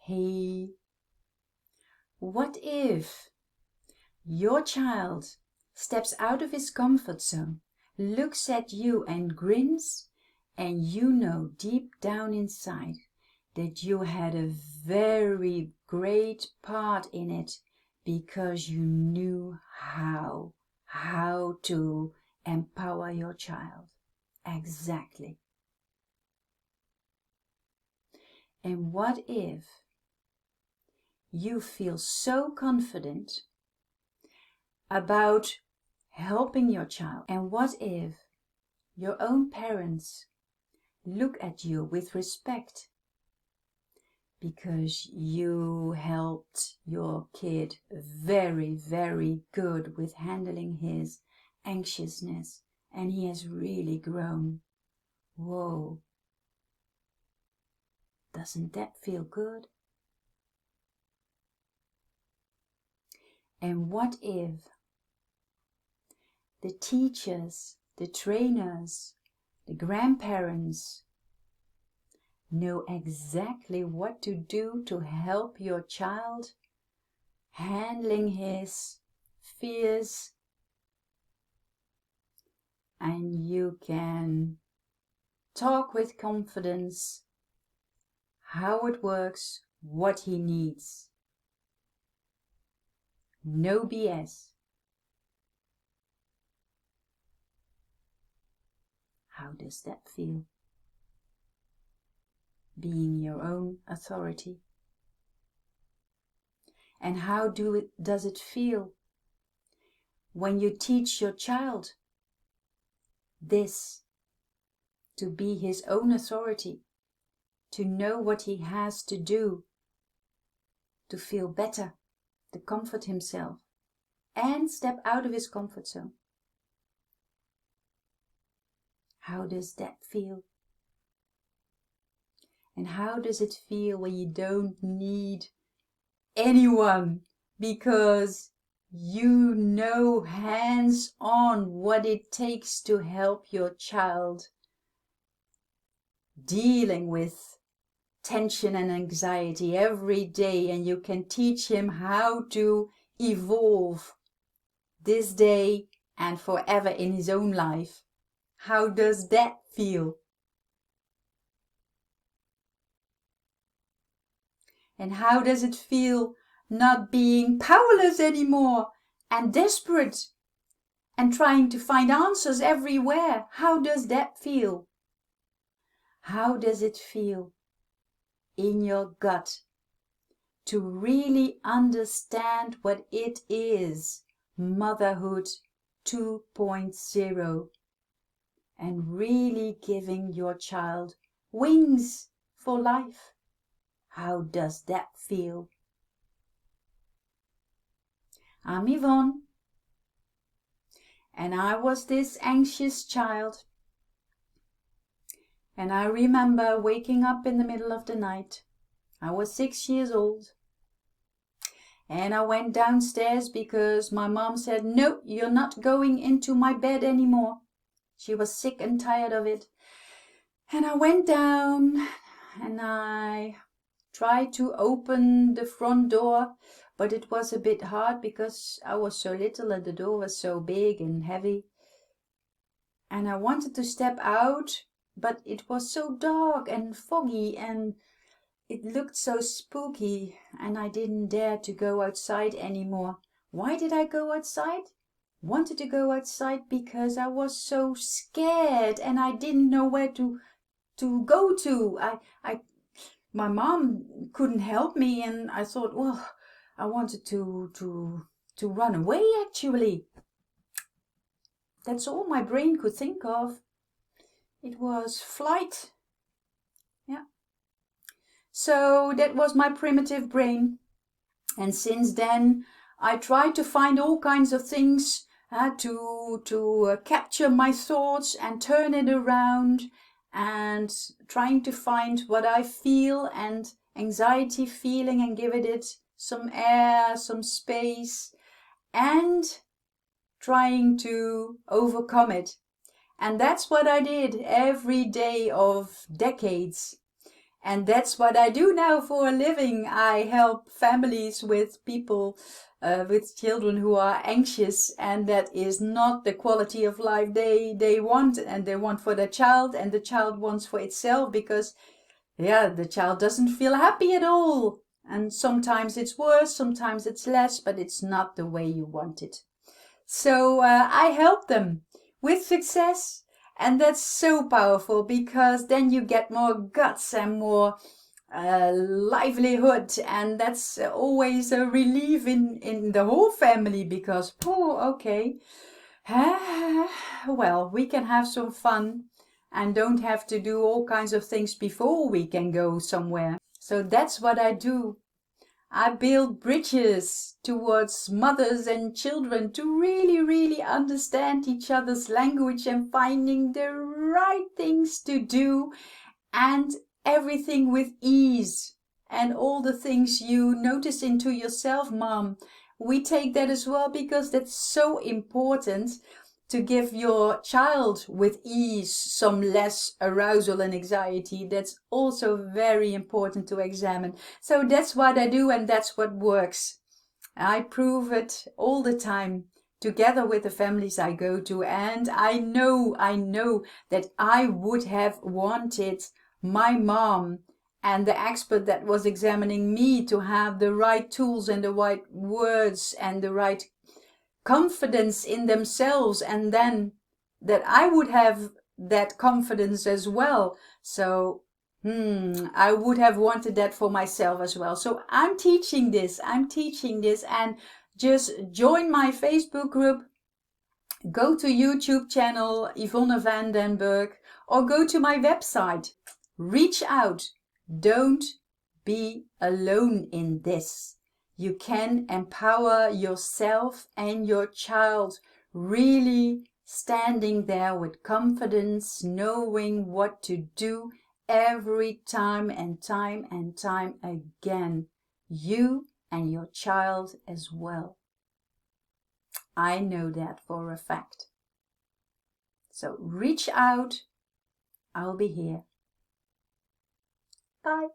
Hey, what if your child steps out of his comfort zone, looks at you and grins, and you know deep down inside that you had a very great part in it because you knew how to empower your child. Exactly. And what if you feel so confident about helping your child? And what if your own parents look at you with respect because you helped your kid very, very good with handling his anxiousness and he has really grown? Whoa, doesn't that feel good? And what if the teachers, the trainers, the grandparents know exactly what to do to help your child handling his fears, and you can talk with confidence how it works, what he needs. No BS. How does that feel? Being your own authority. And how does it feel when you teach your child this, to be his own authority, to know what he has to do to feel better, to comfort himself and step out of his comfort zone? How does that feel? And how does it feel when you don't need anyone because you know hands-on what it takes to help your child dealing with tension and anxiety every day, and you can teach him how to evolve this day and forever in his own life? How does that feel? And how does it feel not being powerless anymore and desperate and trying to find answers everywhere? How does that feel? How does it feel in your gut to really understand what it is, motherhood 2.0, and really giving your child wings for life? How does that feel? I'm Yvonne, and I was this anxious child. And I remember waking up in the middle of the night. I was 6 years old. And I went downstairs because my mom said, "No, you're not going into my bed anymore." She was sick and tired of it. And I went down and I tried to open the front door, but it was a bit hard because I was so little and the door was so big and heavy. And I wanted to step out, but it was so dark and foggy and it looked so spooky, and I didn't dare to go outside anymore. Why did I go outside? Wanted to go outside because I was so scared and I didn't know where to go to. My mom couldn't help me, and I thought, well, I wanted to run away actually. That's all my brain could think of. It was flight. Yeah. So that was my primitive brain. And since then, I tried to find all kinds of things to capture my thoughts and turn it around, and trying to find what I feel and anxiety feeling and give it some air, some space, and trying to overcome it. And that's what I did every day of decades. And that's what I do now for a living. I help families with people, with children who are anxious, and that is not the quality of life they want, and they want for their child, and the child wants for itself, because the child doesn't feel happy at all. And sometimes it's worse, sometimes it's less, but it's not the way you want it. So I help them with success. And that's so powerful, because then you get more guts and more livelihood. And that's always a relief in the whole family, because, okay, well, we can have some fun and don't have to do all kinds of things before we can go somewhere. So that's what I do. I build bridges towards mothers and children to really, really understand each other's language and finding the right things to do, and everything with ease. And all the things you notice into yourself, Mom, we take that as well, because that's so important, to give your child with ease some less arousal and anxiety. That's also very important to examine. So that's what I do, and that's what works. I prove it all the time, together with the families I go to. And I know that I would have wanted my mom and the expert that was examining me to have the right tools and the right words and the right confidence in themselves, and then that I would have that confidence as well. So I would have wanted that for myself as well. So I'm teaching this, and just join my Facebook group, go to YouTube channel Yvonne van den Berg, or go to my website. Reach out. Don't be alone in this. You can empower yourself and your child, really standing there with confidence, knowing what to do every time and time and time again. You and your child as well. I know that for a fact. So reach out. I'll be here. Bye.